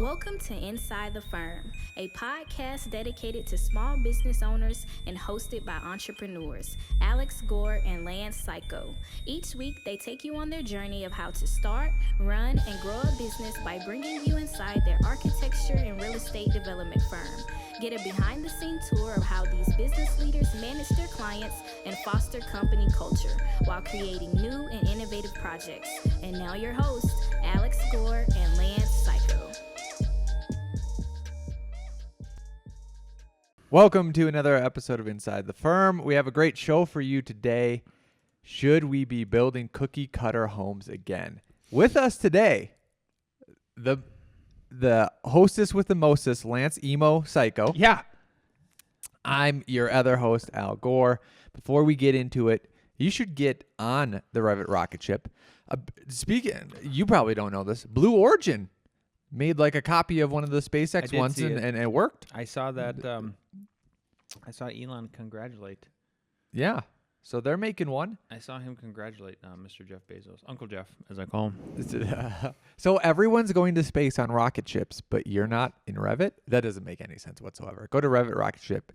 Welcome to Inside the Firm, a podcast dedicated to small business owners and hosted by entrepreneurs, Alex Gore and Lance Cayko. Each week, they take you on their journey of how to start, run, and grow a business by bringing you inside their architecture and real estate development firm. Get a behind-the-scenes tour of how these business leaders manage their clients and foster company culture while creating new and innovative projects. And now your hosts, Alex Gore and Lance Cayko. Welcome to another episode of Inside the Firm. We have a great show for you today. Should we be building cookie cutter homes again? With us today, the hostess with the mostest, Lance Emo Cayko. Yeah. I'm your other host, Al Gore. Before we get into it, you should get on the Revit rocket ship. Speaking, you probably don't know this. Blue Origin made like a copy of one of the SpaceX ones, and it worked. I saw that. I saw Elon congratulate. Yeah. So they're making one. I saw him congratulate Mr. Jeff Bezos, Uncle Jeff, as I call him. So everyone's going to space on rocket ships, but you're not in Revit? That doesn't make any sense whatsoever. Go to Revit rocket ship,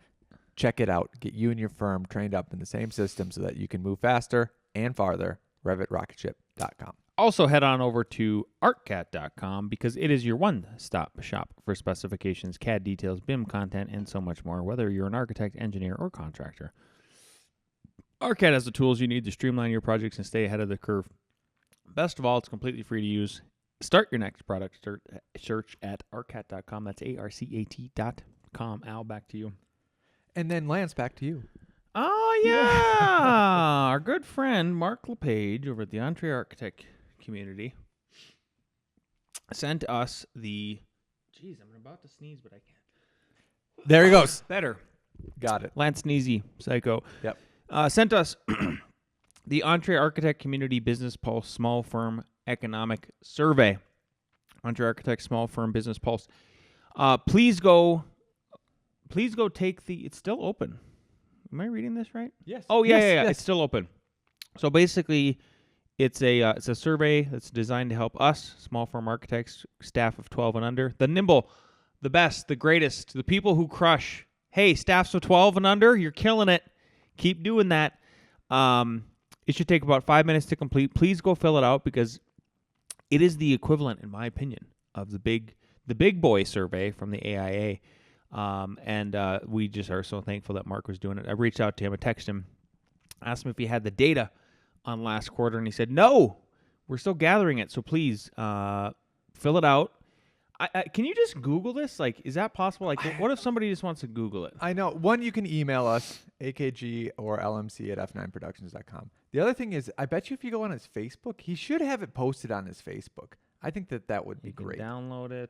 check it out, get you and your firm trained up in the same system so that you can move faster and farther. RevitRocketship.com. Also, head on over to artcat.com because it is your one-stop shop for specifications, CAD details, BIM content, and so much more, whether you're an architect, engineer, or contractor. ArtCat has the tools you need to streamline your projects and stay ahead of the curve. Best of all, it's completely free to use. Start your next product search at artcat.com. That's ARCAT.com. Al, back to you. And then Lance, back to you. Oh, yeah. Our good friend, Mark LePage, over at the Entree Architect community, sent us the... Jeez, I'm about to sneeze, but I can't. There he goes. Better. Got it. Lance Sneezy, Cayko. Yep. Sent us the Entree Architect Community Business Pulse Small Firm Economic Survey. Entree Architect Small Firm Business Pulse. Please go take the... It's still open. Am I reading this right? Yes. Oh, yeah, Yes. It's still open. So basically, it's a survey that's designed to help us, small firm architects, staff of 12 and under, the nimble, the best, the greatest, the people who crush. Hey, staffs of 12 and under, you're killing it. Keep doing that. It should take about 5 minutes to complete. Please go fill it out because it is the equivalent, in my opinion, of the big boy survey from the AIA. And we just are so thankful that Mark was doing it. I reached out to him, I texted him, asked him if he had the data on last quarter, and he said, no, we're still gathering it, so please fill it out. Can you just Google this? Like, is that possible? Like, what if somebody just wants to Google it? I know. One, you can email us, AKG or LMC at f9productions.com. The other thing is, I bet you if you go on his Facebook, he should have it posted on his Facebook. I think that would be great. Download it.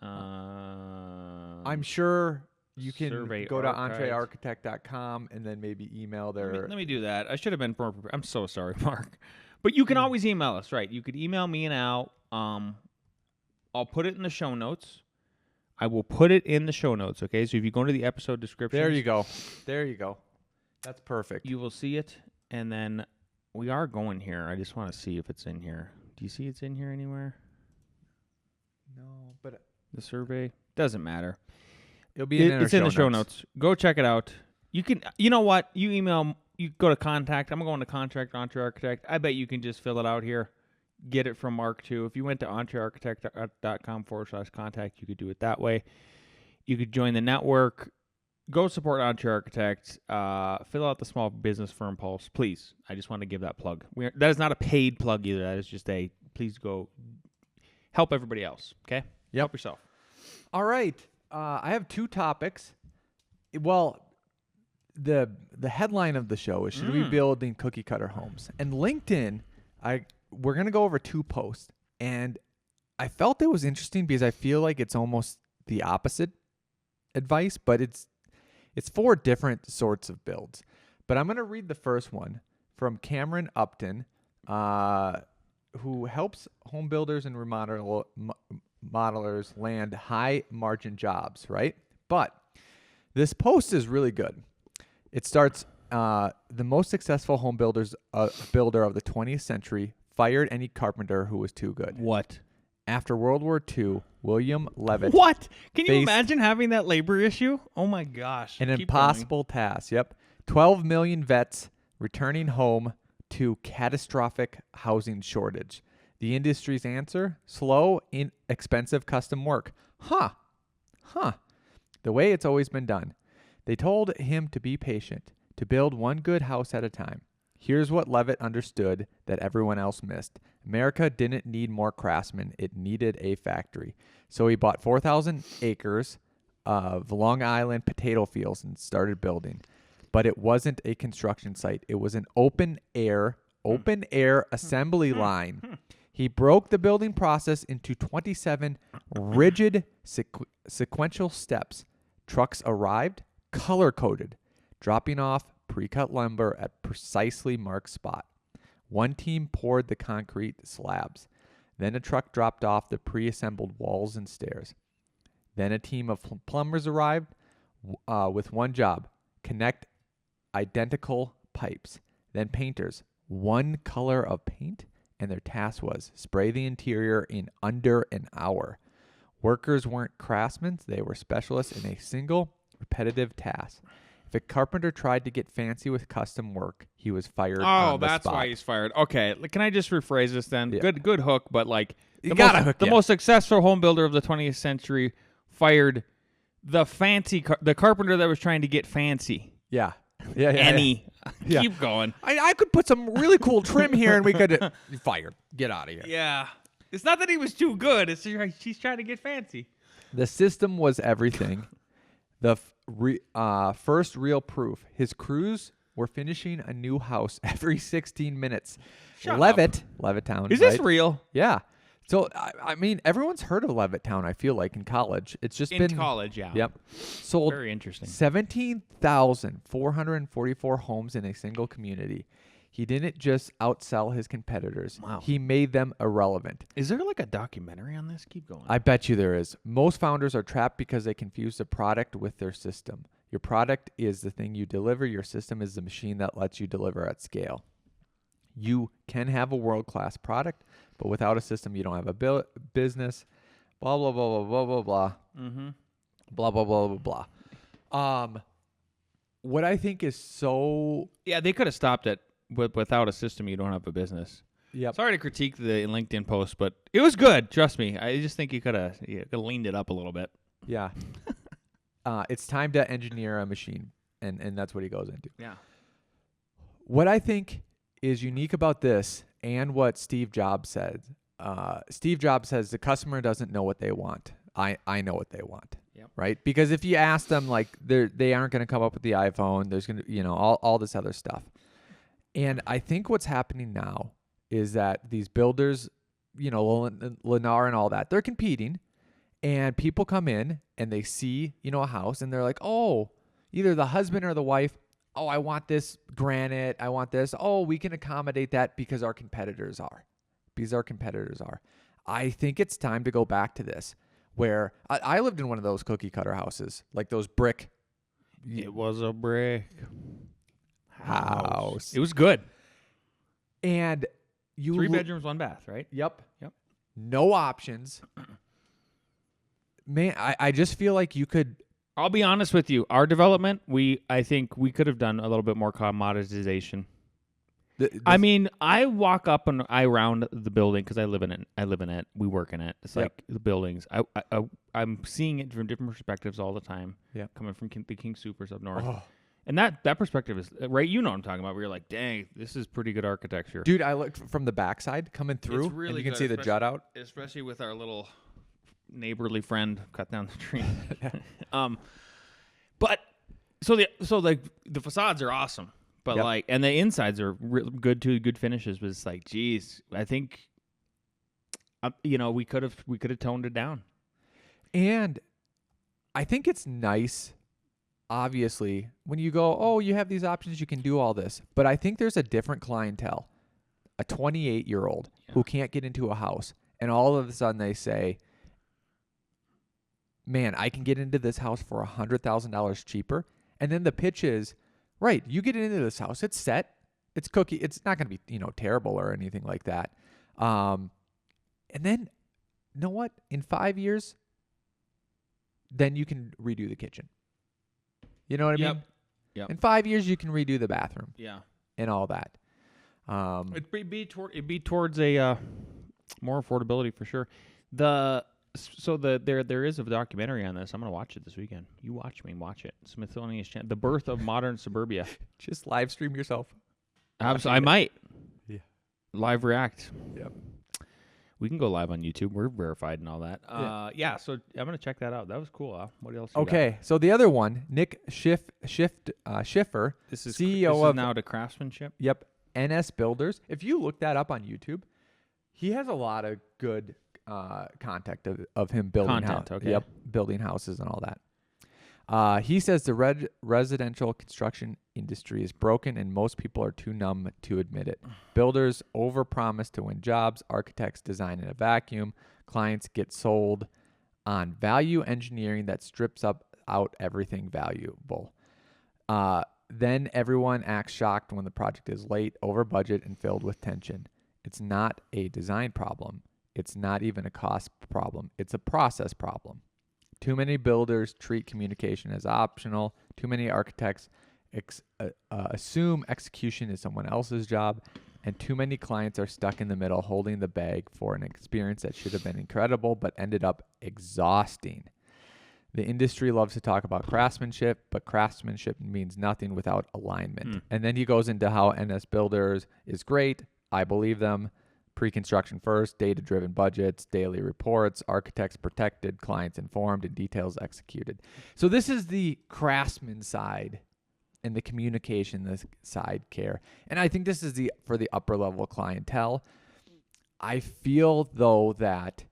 I'm sure you can go to entrearchitect.com and then maybe email their... Let me do that. I should have been more prepared. I'm so sorry, Mark. But you can always email us, right? You could email me and Al. I'll put it in the show notes. I will put it in the show notes, okay? So if you go into the episode description... There you go. There you go. That's perfect. You will see it, and then we are going here. I just want to see if it's in here. Do you see it's in here anywhere? No, but... The survey doesn't matter. It'll be it's in the show notes. Go check it out. You can. You know what? You email. You go to contact. I'm going to contact Entree Architect. I bet you can just fill it out here. Get it from Mark too. If you went to entrearchitect.com/contact, you could do it that way. You could join the network. Go support Entree Architect. Fill out the small business firm pulse, please. I just want to give that plug. That is not a paid plug either. That is just a please go help everybody else. Okay. Help yourself. All right. I have two topics. Well, the headline of the show is, should we be building cookie cutter homes? And LinkedIn, we're going to go over two posts. And I felt it was interesting because I feel like it's almost the opposite advice, but it's for different sorts of builds. But I'm going to read the first one from Cameron Upton, who helps home builders and modelers land high margin jobs, right? But this post is really good. It starts, the most successful home builder of the 20th century fired any carpenter who was too good. What? After World War II, William Levitt What? Can you faced imagine having that labor issue? Oh my gosh. an Keep impossible task. Yep. 12 million vets returning home to catastrophic housing shortage. The industry's answer? Slow, inexpensive custom work. Huh. The way it's always been done. They told him to be patient, to build one good house at a time. Here's what Levitt understood that everyone else missed. America didn't need more craftsmen. It needed a factory. So he bought 4,000 acres of Long Island potato fields and started building. But it wasn't a construction site. It was an open air assembly line. He broke the building process into 27 rigid sequential steps. Trucks arrived, color-coded, dropping off pre-cut lumber at precisely marked spot. One team poured the concrete slabs. Then a truck dropped off the pre-assembled walls and stairs. Then a team of plumbers arrived with one job: connect identical pipes. Then painters, one color of paint, and their task was spray the interior in under an hour. Workers weren't craftsmen, they were specialists in a single repetitive task. If a carpenter tried to get fancy with custom work, he was fired on the that's spot. why he's fired. Okay, can I just rephrase this then? Yeah. Good hook, but like You gotta hook the it. most successful home builder of the 20th century fired the the carpenter that was trying to get fancy. Yeah. Yeah. Keep going. I could put some really cool trim here and we could... You're fired. Get out of here. Yeah. It's not that he was too good. It's she's trying to get fancy. The system was everything. The first real proof. His crews were finishing a new house every 16 minutes. Shut Levittown. Is this right? real? Yeah. So, I mean, everyone's heard of Levittown, I feel like, in college. It's just In been... college, yeah. Yep. Sold Very interesting. 17,444 homes in a single community. He didn't just outsell his competitors. Wow. He made them irrelevant. Is there like a documentary on this? Keep going. I bet you there is. Most founders are trapped because they confuse the product with their system. Your product is the thing you deliver. Your system is the machine that lets you deliver at scale. You can have a world-class product, but without a system, you don't have a business. Blah, blah, blah, blah, blah, blah, blah. Mm-hmm. Blah, blah, blah, blah, blah. What I think is so... Yeah, they could have stopped it. But without a system, you don't have a business. Yep. Sorry to critique the LinkedIn post, but it was good. Trust me. I just think you could have leaned it up a little bit. Yeah. It's time to engineer a machine, and that's what he goes into. Yeah. What I think is unique about this and what Steve Jobs said, Steve Jobs says the customer doesn't know what they want. I know what they want. Yep. Right? Because if you ask them, like, they aren't going to come up with the iPhone. There's going to, all this other stuff. And I think what's happening now is that these builders, Lennar and all that, they're competing, and people come in and they see, a house, and they're like, oh, either the husband or the wife, oh, I want this granite, I want this. Oh, we can accommodate that because our competitors are. I think it's time to go back to this, where I lived in one of those cookie cutter houses, like those brick. It was a brick house. It was good. And 3 bedrooms, 1 bath, right? Yep. No options. Man, I just feel like you could... I'll be honest with you. Our development, I think we could have done a little bit more commoditization. I mean, I walk up and I round the building because I live in it. We work in it. It's like the buildings. I'm seeing it from different perspectives all the time. Yeah. Coming from the King Supers up north. Oh. And that perspective is right. You know what I'm talking about. Where you're like, dang, this is pretty good architecture. Dude, I looked from the backside coming through, It's really and you can good, see the jut out. Especially with our little neighborly friend cut down the tree. But so the facades are awesome, but and the insides are good too, good finishes. But it's like, geez, I think, we could have toned it down. And I think it's nice. Obviously, when you go, oh, you have these options, you can do all this. But I think there's a different clientele, a 28-year-old who can't get into a house. And all of a sudden they say, man, I can get into this house for $100,000 cheaper. And then the pitch is, right, you get into this house, it's set, it's cookie, it's not going to be, terrible or anything like that. And then know what? In 5 years, then you can redo the kitchen. You know what I mean? Yep. In 5 years, you can redo the bathroom. Yeah. And all that. It'd be towards a more affordability for sure. There is a documentary on this. I'm gonna watch it this weekend. You watch me watch it. Smithsonian's Channel, The Birth of Modern Suburbia. Just live stream yourself. I might. Yeah. Live react. Yep. We can go live on YouTube. We're verified and all that. Yeah. So I'm gonna check that out. That was cool. Al. What else? You Okay. So the other one, Nick Schiffer, This is CEO of now to Craftsmanship. Yep, NS Builders. If you look that up on YouTube, he has a lot of good contact of him building building houses and all that. He says the residential construction industry is broken and most people are too numb to admit it. Builders overpromise to win jobs. Architects design in a vacuum. Clients get sold on value engineering that strips out everything valuable. Then everyone acts shocked when the project is late, over budget, and filled with tension. It's not a design problem. It's not even a cost problem. It's a process problem. Too many builders treat communication as optional. Too many architects assume execution is someone else's job. And too many clients are stuck in the middle holding the bag for an experience that should have been incredible but ended up exhausting. The industry loves to talk about craftsmanship, but craftsmanship means nothing without alignment. And then he goes into how NS Builders is great. I believe them. Pre-construction first, data-driven budgets, daily reports, architects protected, clients informed, and details executed. So this is the craftsman side and the communication side care. And I think this is for the upper-level clientele. I feel, though, that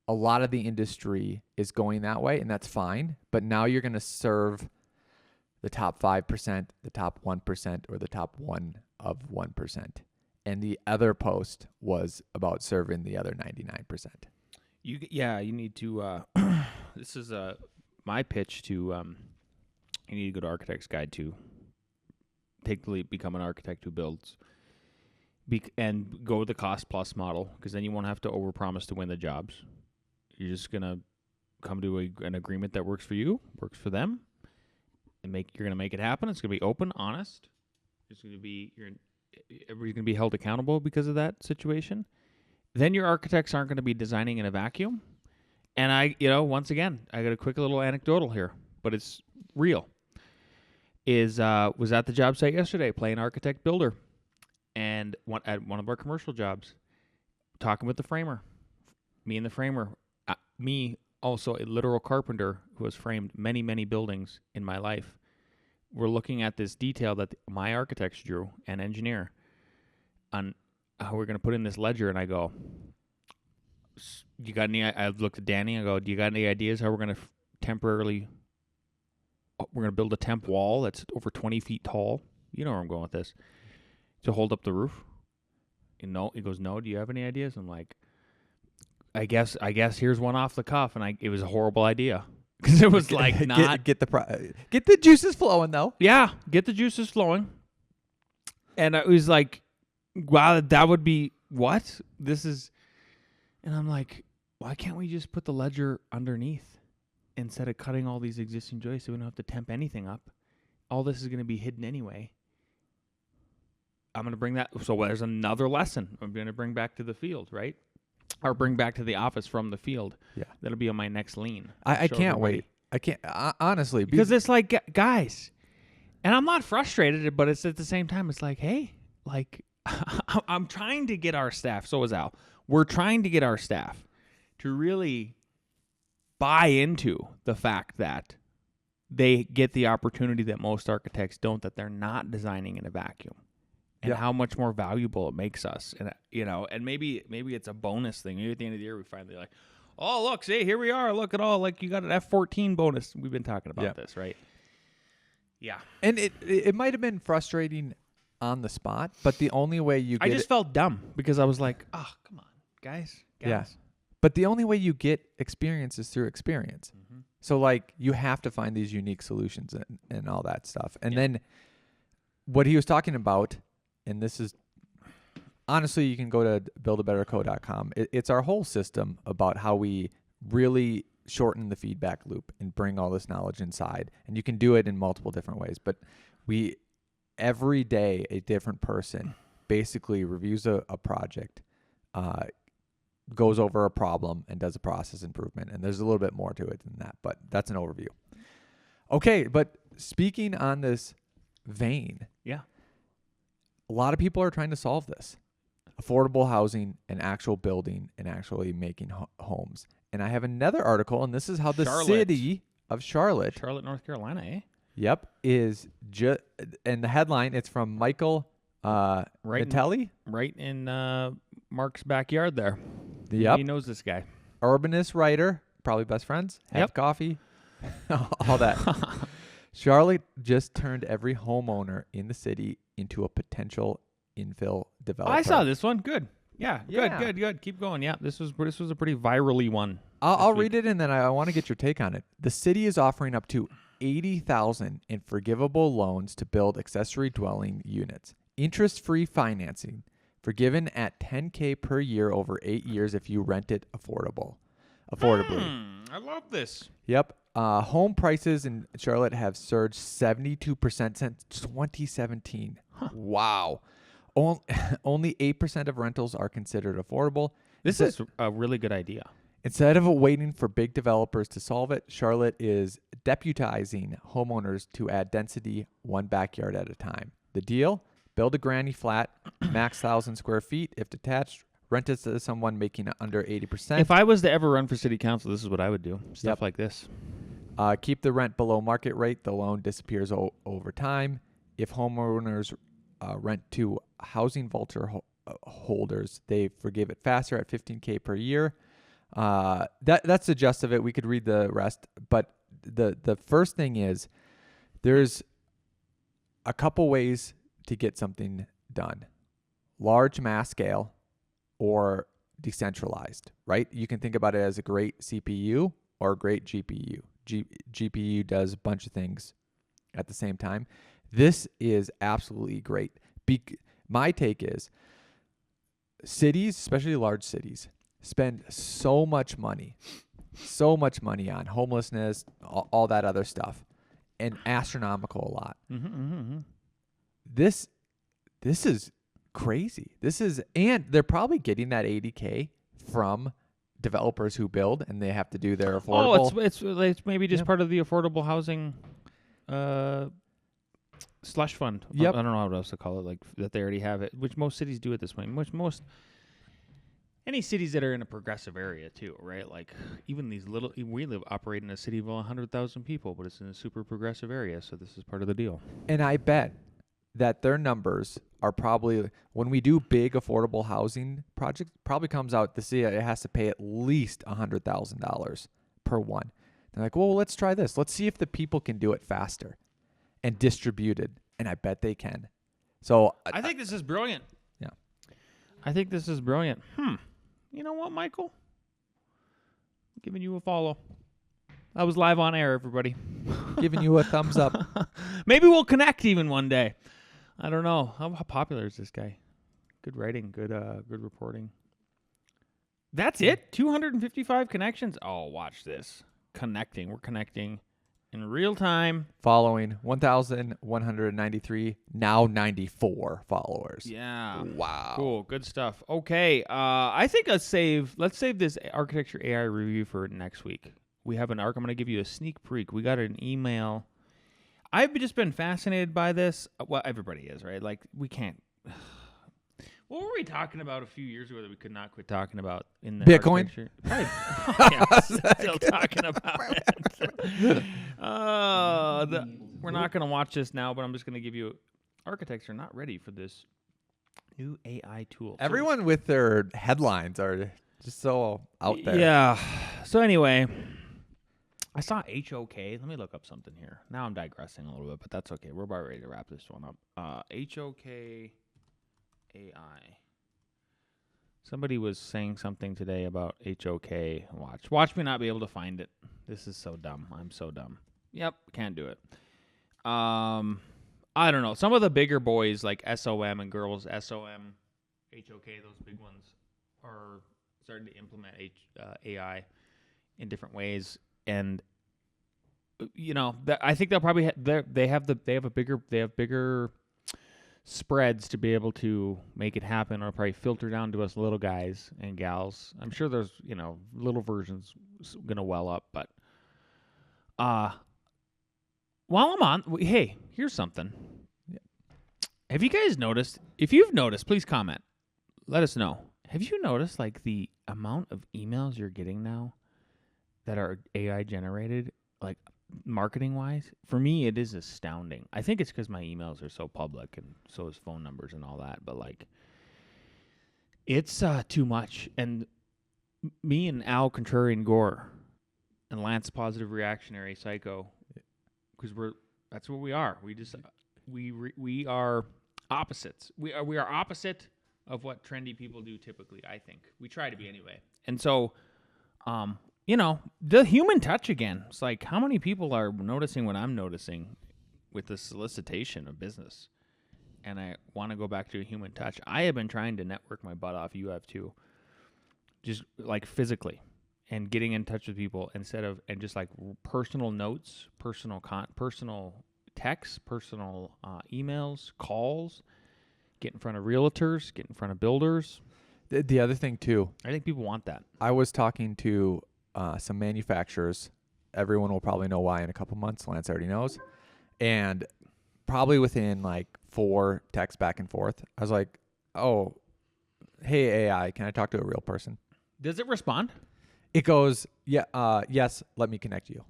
a lot of the industry is going that way, and that's fine. But now you're going to serve the top 5%, the top 1%, or the top 1 of 1%. And the other post was about serving the other 99%. You need to. This is my pitch to. You need to go to Architect's Guide to take the leap, become an architect who builds, and go with the cost plus model, because then you won't have to overpromise to win the jobs. You're just gonna come to an agreement that works for you, works for them, and you're gonna make it happen. It's gonna be open, honest. It's gonna be everybody's going to be held accountable because of that situation. Then your architects aren't going to be designing in a vacuum. And once again, I got a quick little anecdotal here, but it's real. Was at the job site yesterday playing architect builder, and at one of our commercial jobs, talking with the framer. Me and the framer, me also a literal carpenter who has framed many, many buildings in my life. We're looking at this detail that my architects drew and engineer on how we're going to put in this ledger. And I go, I looked at Danny. I go, do you got any ideas how we're going to we're going to build a temp wall that's over 20 feet tall? You know where I'm going with this. To hold up the roof. And no, he goes, no, do you have any ideas? I'm like, I guess here's one off the cuff. And it was a horrible idea. Because it was like not get the juices flowing though. Yeah, get the juices flowing. And it was like, wow, that would be what? And I'm like, why can't we just put the ledger underneath instead of cutting all these existing joists so we don't have to temp anything up? All this is going to be hidden anyway. I'm going to bring that. So there's another lesson I'm going to bring back to the field, right? Or bring back to the office from the field. Yeah. That'll be on my next lean. I can't wait. I can't, honestly. Because it's like, guys, and I'm not frustrated, but it's at the same time, it's like, hey, like, I'm trying to get our staff, so is Al. We're trying to get our staff to really buy into the fact that they get the opportunity that most architects don't, that they're not designing in a vacuum. And how much more valuable it makes us. And and maybe it's a bonus thing. Maybe at the end of the year we finally like, oh, look, see, here we are. Look at all, like, you got an F14 bonus. We've been talking about this, right? Yeah. And it might have been frustrating on the spot, but the only way you get I just felt dumb because I was like, oh, come on, guys. Yeah. But the only way you get experience is through experience. Mm-hmm. So, like, you have to find these unique solutions and all that stuff. And then what he was talking about, and this is honestly, you can go to buildabetterco.com. It's our whole system about how we really shorten the feedback loop and bring all this knowledge inside. And you can do it in multiple different ways. But every day, a different person basically reviews a project, goes over a problem, and does a process improvement. And there's a little bit more to it than that, but that's an overview. Okay, but speaking on this vein, Yeah. a lot of people are trying to solve this. Affordable housing and actual building and actually making homes. And I have another article, and this is how the city of Charlotte, North Carolina, eh? Yep, is just, and the headline, it's from Michael Natelli. Right in Mark's backyard there. Yep. He knows this guy. Urbanist writer, probably best friends, have Yep. coffee, all that. Charlotte just turned every homeowner in the city into a potential infill developer. I saw this one. Good. Yeah. Yeah. Good. Keep going. Yeah. This was a pretty virally one. I'll read it, and then I want to get your take on it. The city is offering up to $80,000 in forgivable loans to build accessory dwelling units. Interest-free financing forgiven at $10K per year over 8 years if you rent it affordably. I love this. Yep. Home prices in Charlotte have surged 72% since 2017. Wow. Only 8% of rentals are considered affordable. This is a really good idea. Instead of waiting for big developers to solve it, Charlotte is deputizing homeowners to add density one backyard at a time. The deal? Build a granny flat, max 1,000 square feet. If detached, rent it to someone making under 80%. If I was to ever run for city council, this is what I would do. Stuff like this. Keep the rent below market rate. The loan disappears over time. If homeowners rent to housing voucher holders, they forgive it faster at $15K per year. That's the gist of it. We could read the rest, but the first thing is there's a couple ways to get something done: large mass scale or decentralized. Right? You can think about it as a great CPU or a great GPU. GPU does a bunch of things at the same time. This is absolutely great. My take is cities, especially large cities, spend so much money on homelessness, all that other stuff, and astronomical a lot. This is crazy. And they're probably getting that $80K from developers who build, and they have to do their affordable. Oh, it's maybe just part of the affordable housing slush fund. Yep. I don't know what else to call it, like that they already have it, which most cities do at this point. Any cities that are in a progressive area too, right? Like even these operate in a city of 100,000 people, but it's in a super progressive area, so this is part of the deal. And I bet that their numbers are probably, when we do big affordable housing projects, probably comes out to see it has to pay at least $100,000 per one. They're like, well, let's try this. Let's see if the people can do it faster and distributed. And I bet they can. So I think this is brilliant. Yeah. I think this is brilliant. You know what, Michael? I'm giving you a follow. I was live on air, everybody. Giving you a thumbs up. Maybe we'll connect even one day. I don't know. How popular is this guy? Good writing, good reporting. That's it? 255 connections? Oh, watch this. We're connecting in real time. Following 1,193, now 94 followers. Yeah. Wow. Cool. Good stuff. Okay. I think let's save this architecture AI review for next week. We have I'm going to give you a sneak peek. We got an email. I've just been fascinated by this. Well, everybody is, right? Like, we can't. What were we talking about a few years ago that we could not quit talking about in the Bitcoin? architecture? Yeah, still talking about it. We're not going to watch this now, but I'm just going to give you architects are not ready for this new AI tool. Everyone with their headlines are just so out there. Yeah. So anyway, I saw HOK. Let me look up something here. Now I'm digressing a little bit, but that's okay. We're about ready to wrap this one up. HOK AI. Somebody was saying something today about HOK. Watch me not be able to find it. This is so dumb. I'm so dumb. Yep, can't do it. I don't know. Some of the bigger boys like SOM and girls SOM HOK, those big ones, are starting to implement AI in different ways, and I think they'll probably they have bigger spreads to be able to make it happen, or probably filter down to us little guys and gals. I'm sure there's little versions gonna well up, but while I'm on, hey, here's something. Have you guys noticed? If you've noticed, please comment. Let us know. Have you noticed like the amount of emails you're getting now that are AI generated, like marketing wise? For me, it is astounding. I think it's because my emails are so public, and so is phone numbers and all that. But like, it's too much. And me and Al Contrarian Gore and Lance Positive Reactionary Cayko, because that's what we are. We just we are opposites. We are opposite of what trendy people do typically. I think we try to be anyway. And so, the human touch again. It's like, how many people are noticing what I'm noticing with the solicitation of business? And I want to go back to a human touch. I have been trying to network my butt off. You have too. Just like physically, and getting in touch with people and just like personal notes, personal texts, personal emails, calls. Get in front of realtors, get in front of builders. The other thing too, I think people want that. I was talking to some manufacturers. Everyone will probably know why in a couple months. Lance already knows. And probably within like 4 texts back and forth, I was like, oh, hey, AI, can I talk to a real person? Does it respond? It goes, yeah, yes, let me connect you.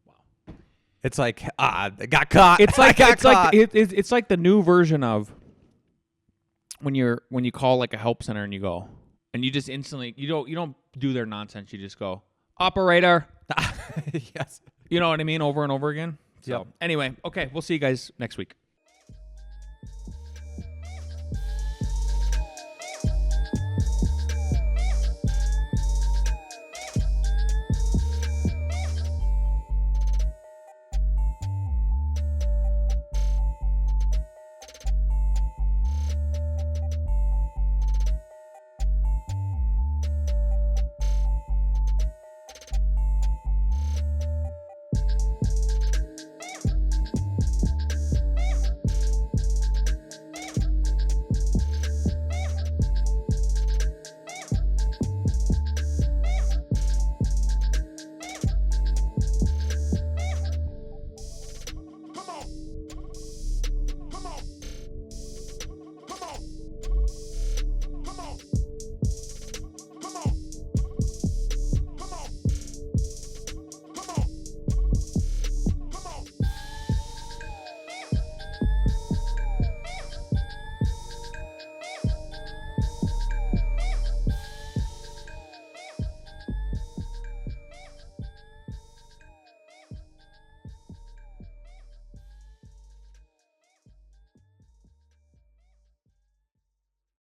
Wow. It's like, I got caught. It's like it's like the new version of when you call like a help center and you go and you just instantly you don't do their nonsense. You just go, operator. Yes. You know what I mean? Over and over again. So yep. Anyway, okay, we'll see you guys next week.